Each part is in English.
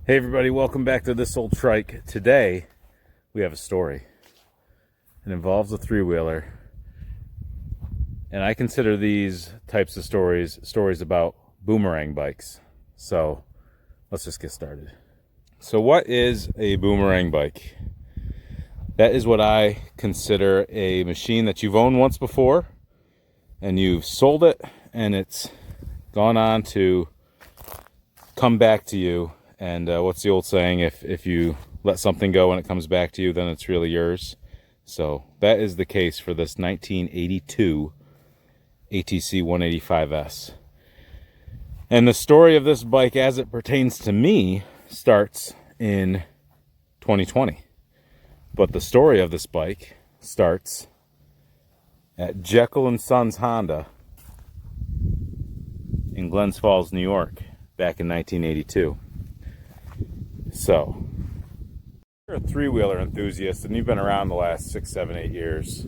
Hey everybody, welcome back to This Old Trike. Today we have a story. It involves a three-wheeler, and I consider these types of stories about boomerang bikes. So let's just get started. So what is a boomerang bike? That is what I consider a machine that you've owned once before and you've sold it and it's gone on to come back to you. And what's the old saying? If you let something go and it comes back to you, then it's really yours. So that is the case for this 1982 ATC 185S. And the story of this bike as it pertains to me starts in 2020. But the story of this bike starts at Jekyll & Sons Honda in Glens Falls, New York, back in 1982. So, if you're a three-wheeler enthusiast and you've been around the last 6, 7, 8 years,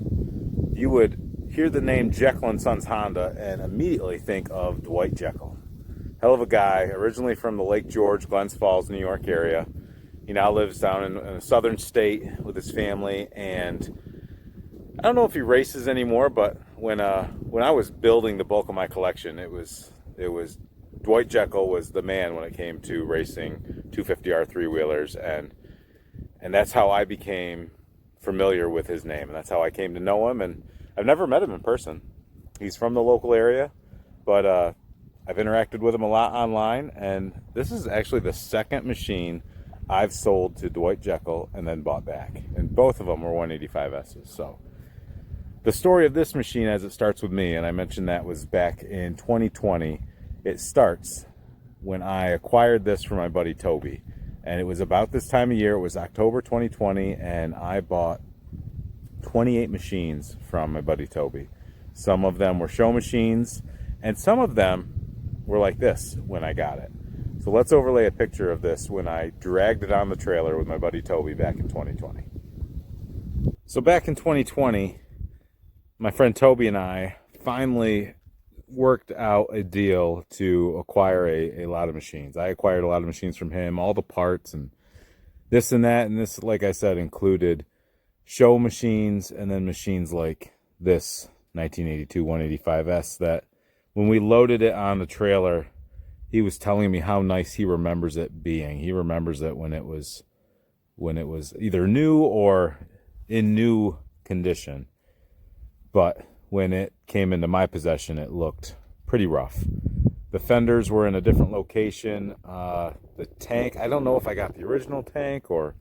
you would hear the name Jekyll & Sons Honda and immediately think of Dwight Jekyll. Hell of a guy, originally from the Lake George, Glens Falls, New York area. He now lives down in a southern state with his family, and I don't know if he races anymore, but when I was building the bulk of my collection, it was Dwight Jekyll was the man when it came to racing 250R three-wheelers, and that's how I became familiar with his name, and that's how I came to know him. And I've never met him in person. He's from the local area, but I've interacted with him a lot online, and this is actually the second machine I've sold to Dwight Jekyll and then bought back, and both of them were 185S's. So the story of this machine, as it starts with me, and I mentioned that was back in 2020. It starts when I acquired this from my buddy Toby, and it was about this time of year. It was October 2020, and I bought 28 machines from my buddy Toby. Some of them were show machines, and some of them were like this when I got it. So let's overlay a picture of this when I dragged it on the trailer with my buddy Toby back in 2020. So back in 2020, my friend Toby and I finally worked out a deal to acquire a lot of machines. I acquired a lot of machines from him, all the parts and this and that. And this, like I said, included show machines and then machines like this 1982 185S that when we loaded it on the trailer, he was telling me how nice he remembers it being. He remembers it when it was either new or in new condition. But when it came into my possession, it looked pretty rough. The fenders were in a different location. The tank, I don't know if I got the original tank or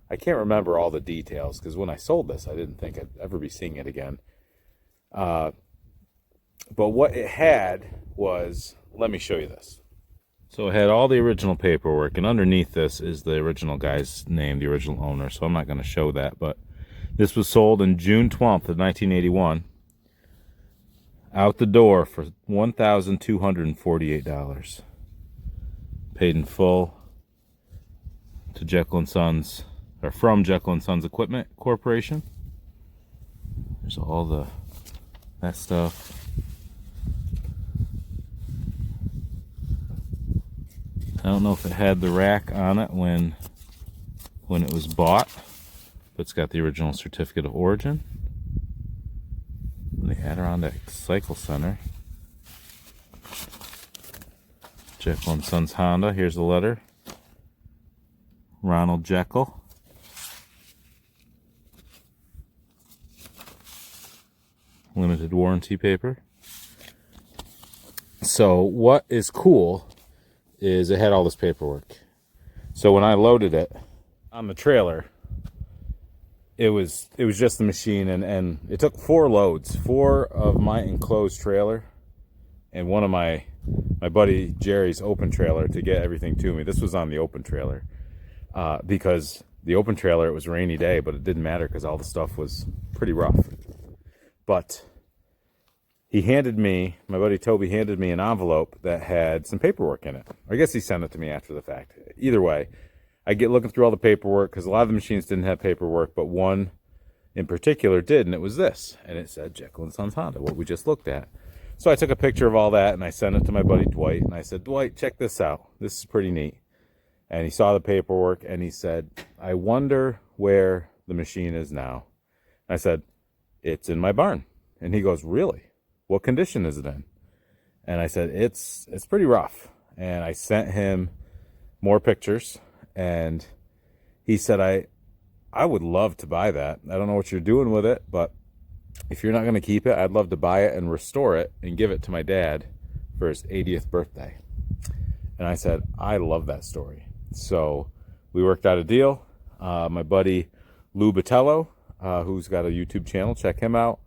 I can't remember all the details because when I sold this, I didn't think I'd ever be seeing it again. But what it had was, let me show you this. So it had all the original paperwork, and underneath this is the original guy's name, the original owner, so I'm not going to show that. But this was sold in June 12th of 1981. Out the door for $1,248. Paid in full to Jekyll & Sons, or from Jekyll & Sons Equipment Corporation. There's all that stuff. I don't know if it had the rack on it when it was bought, but it's got the original certificate of origin. The Adirondack Cycle Center. Jekyll & Sons Honda. Here's the letter. Ronald Jekyll. Limited warranty paper. So what is cool is it had all this paperwork. So when I loaded it on the trailer, it was just the machine, and it took 4 loads, 4 of my enclosed trailer and one of my buddy Jerry's open trailer to get everything to me. This was on the open trailer because the open trailer, it was a rainy day, but it didn't matter because all the stuff was pretty rough. But he handed me, my buddy Toby handed me an envelope that had some paperwork in it. I guess he sent it to me after the fact. Either way, I get looking through all the paperwork because a lot of the machines didn't have paperwork, but one in particular did, and it was this. And it said Jekyll & Sons Honda, what we just looked at. So I took a picture of all that, and I sent it to my buddy Dwight, and I said, Dwight, check this out. This is pretty neat. And he saw the paperwork and he said, I wonder where the machine is now. I said, it's in my barn. And he goes, really? What condition is it in? And I said, it's pretty rough. And I sent him more pictures, and he said, I would love to buy that. I don't know what you're doing with it, but if you're not going to keep it, I'd love to buy it and restore it and give it to my dad for his 80th birthday. And I said, I love that story. So we worked out a deal. My buddy Lou Batello, who's got a YouTube channel, check him out.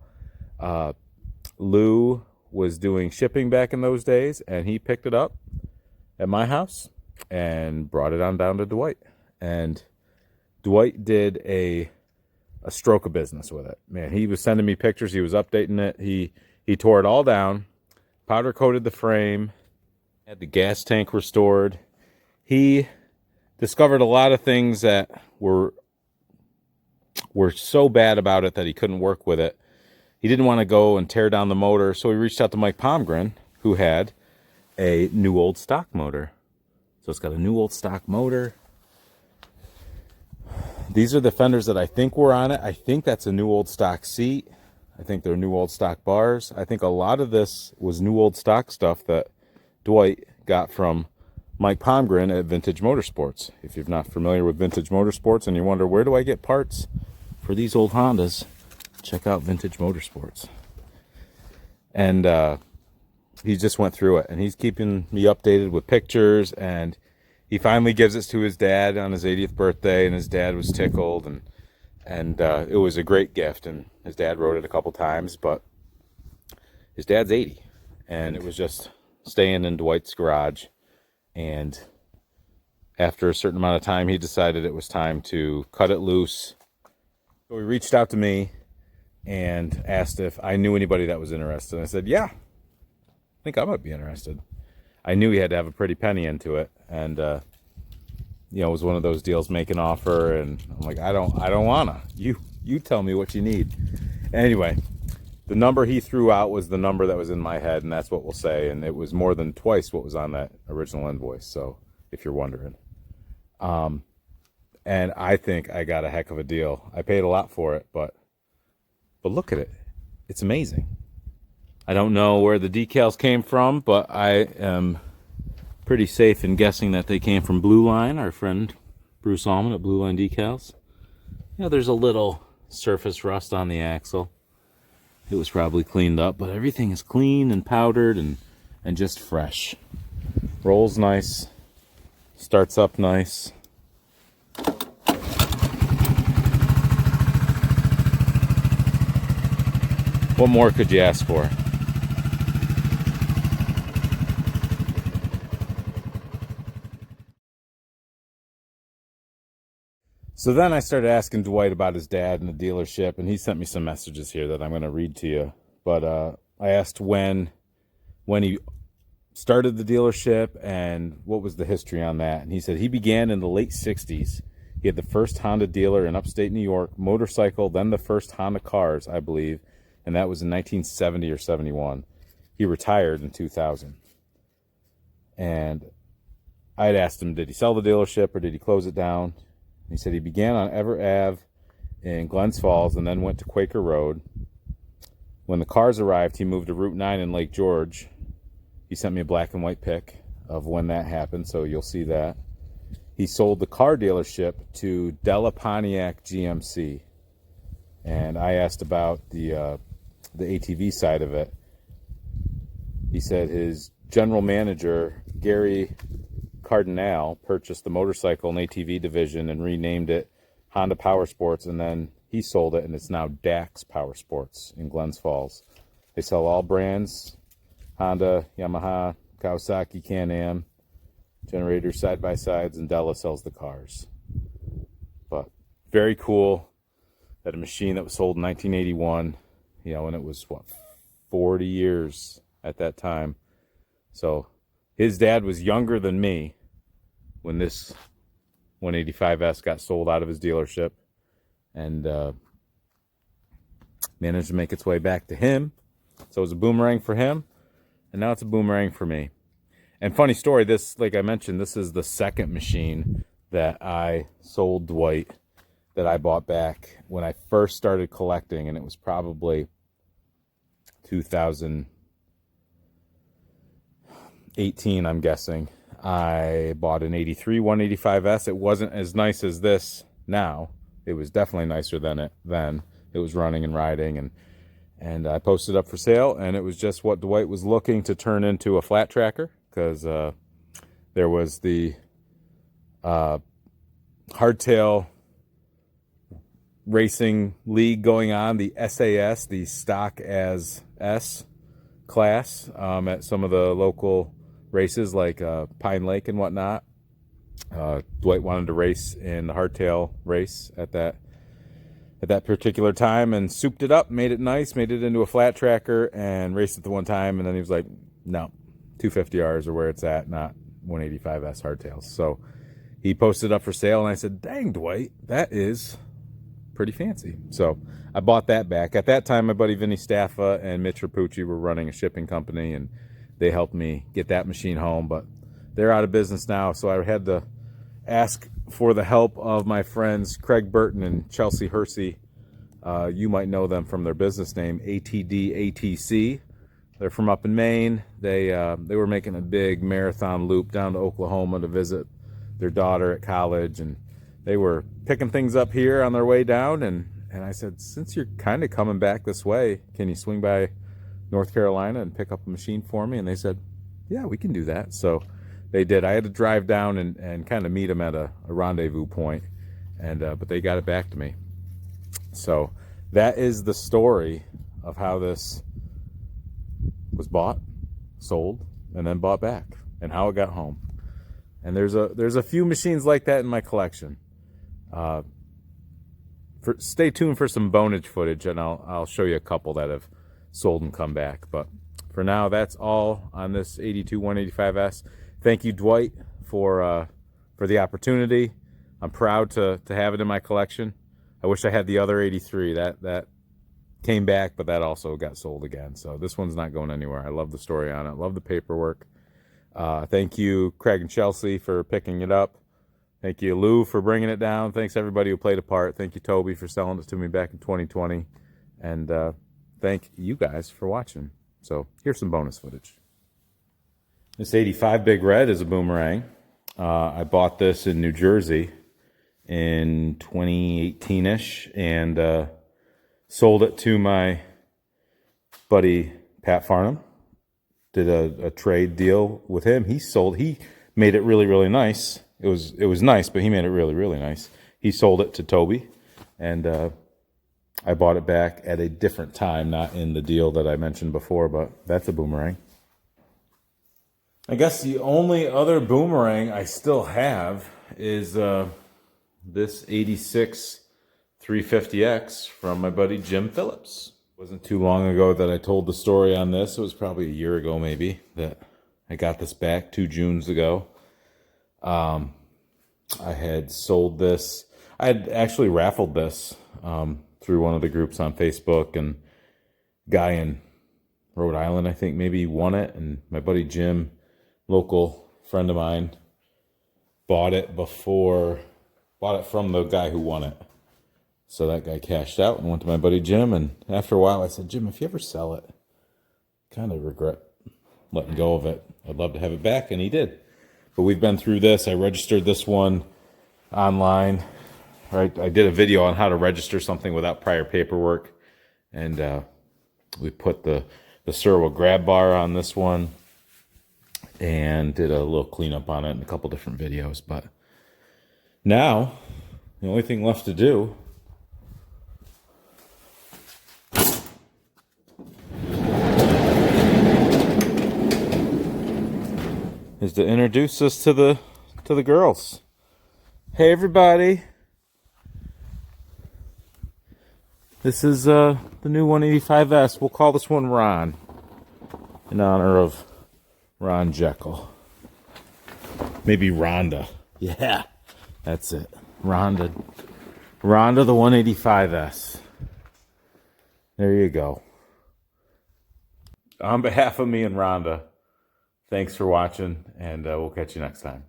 Lou was doing shipping back in those days, and he picked it up at my house and brought it on down to Dwight. And Dwight did a stroke of business with it. Man, he was sending me pictures. He was updating it. He tore it all down, powder coated the frame, had the gas tank restored. He discovered a lot of things that were so bad about it that he couldn't work with it. He didn't want to go and tear down the motor, so he reached out to Mike Palmgren, who had a new old stock motor. So it's got a new old stock motor. These are the fenders that I think were on it. I think that's a new old stock seat. I think they're new old stock bars. I think a lot of this was new old stock stuff that Dwight got from Mike Palmgren at Vintage Motorsports. If you're not familiar with Vintage Motorsports and you wonder, where do I get parts for these old Hondas? Check out Vintage Motorsports. And he just went through it, and he's keeping me updated with pictures, and he finally gives it to his dad on his 80th birthday, and his dad was tickled, and it was a great gift. And his dad rode it a couple times, but his dad's 80, and it was just staying in Dwight's garage. And after a certain amount of time, he decided it was time to cut it loose. So he reached out to me and asked if I knew anybody that was interested. And I said, yeah, I think I might be interested. I knew he had to have a pretty penny into it. And, it was one of those deals, make an offer. And I'm like, I don't wanna. You tell me what you need. Anyway, the number he threw out was the number that was in my head, and that's what we'll say. And it was more than twice what was on that original invoice. So if you're wondering, and I think I got a heck of a deal. I paid a lot for it, but look at it. It's amazing. I don't know where the decals came from, but I am pretty safe in guessing that they came from Blue Line, our friend Bruce Allman at Blue Line Decals. There's a little surface rust on the axle. It was probably cleaned up, but everything is clean and powdered and just fresh. Rolls nice. Starts up nice. What more could you ask for? So then I started asking Dwight about his dad and the dealership, and he sent me some messages here that I'm going to read to you. But I asked when he started the dealership and what was the history on that. And he said he began in the late 60s. He had the first Honda dealer in upstate New York, motorcycle, then the first Honda cars, I believe, and that was in 1970 or 71. He retired in 2000. And I had asked him, did he sell the dealership or did he close it down? He said he began on Ever Ave in Glens Falls and then went to Quaker Road. When the cars arrived, he moved to Route 9 in Lake George. He sent me a black and white pic of when that happened, so you'll see that. He sold the car dealership to Della Pontiac GMC. And I asked about the ATV side of it. He said his general manager, Gary Cardinale, purchased the motorcycle and ATV division and renamed it Honda Power Sports, and then he sold it, and it's now Dax Power Sports in Glens Falls. They sell all brands: Honda, Yamaha, Kawasaki, Can-Am, generators, side-by-sides, and Della sells the cars. But very cool that a machine that was sold in 1981, and it was, 40 years at that time. So his dad was younger than me when this 185S got sold out of his dealership, and managed to make its way back to him. So it was a Boomerang for him, and now it's a Boomerang for me. And funny story, this, like I mentioned, this is the second machine that I sold Dwight that I bought back when I first started collecting, and it was probably 2018, I'm guessing. I bought an 83 185S. It wasn't as nice as this now. It was definitely nicer than it then. It was running and riding, and I posted up for sale, and it was just what Dwight was looking to turn into a flat tracker, because there was the hardtail racing league going on, the SAS, the Stock as S class, at some of the local races like Pine Lake and whatnot. Dwight wanted to race in the hardtail race at that particular time, and souped it up, made it nice, made it into a flat tracker, and raced it the one time. And then he was like, no, 250Rs are where it's at, not 185S hardtails. So he posted up for sale, and I said, dang, Dwight, that is pretty fancy. So I bought that back. At that time, my buddy Vinny Staffa and Mitch Rapucci were running a shipping company, and they helped me get that machine home, but they're out of business now. So I had to ask for the help of my friends Craig Burton and Chelsea Hersey. You might know them from their business name, ATC. They're from up in Maine. They were making a big marathon loop down to Oklahoma to visit their daughter at college, and they were picking things up here on their way down, and I said, since you're kind of coming back this way, can you swing by North Carolina and pick up a machine for me? And they said, yeah, we can do that. So they did. I had to drive down and kind of meet them at a rendezvous point, but they got it back to me. So that is the story of how this was bought, sold, and then bought back, and how it got home. And there's a few machines like that in my collection. Stay tuned for some bonage footage, and I'll show you a couple that have sold and come back. But for now, that's all on this 82 185S. Thank you, Dwight, for the opportunity. I'm proud to have it in my collection. I wish I had the other 83. That came back, but that also got sold again. So this one's not going anywhere. I love the story on it. Love the paperwork. Thank you, Craig and Chelsea, for picking it up. Thank you, Lou, for bringing it down. Thanks, everybody who played a part. Thank you, Toby, for selling it to me back in 2020. And thank you guys for watching. So here's some bonus footage. This 85 Big Red is a Boomerang. I bought this in New Jersey in 2018-ish, and sold it to my buddy Pat Farnham. Did a trade deal with him. He made it really, really nice. It was nice, but he made it really, really nice. He sold it to Toby, and I bought it back at a different time, not in the deal that I mentioned before, but that's a Boomerang. I guess the only other Boomerang I still have is this 86 350X from my buddy Jim Phillips. It wasn't too long ago that I told the story on this. It was probably a year ago maybe that I got this back, 2 Junes ago. I had sold this. I had actually raffled this through one of the groups on Facebook, and a guy in Rhode Island, I think, maybe won it, and my buddy Jim, local friend of mine, bought it from the guy who won it. So that guy cashed out and went to my buddy Jim, and after a while I said, Jim, if you ever sell it, kind of regret letting go of it. I'd love to have it back, and he did. But we've been through this. I registered this one online. Right, I did a video on how to register something without prior paperwork, and we put the servo grab bar on this one and did a little cleanup on it in a couple different videos. But now the only thing left to do is to introduce us to the girls. Hey everybody. This is the new 185S. We'll call this one Ron, in honor of Ron Jekyll. Maybe Rhonda. Yeah, that's it. Rhonda the 185S. There you go. On behalf of me and Rhonda, Thanks for watching, and we'll catch you next time.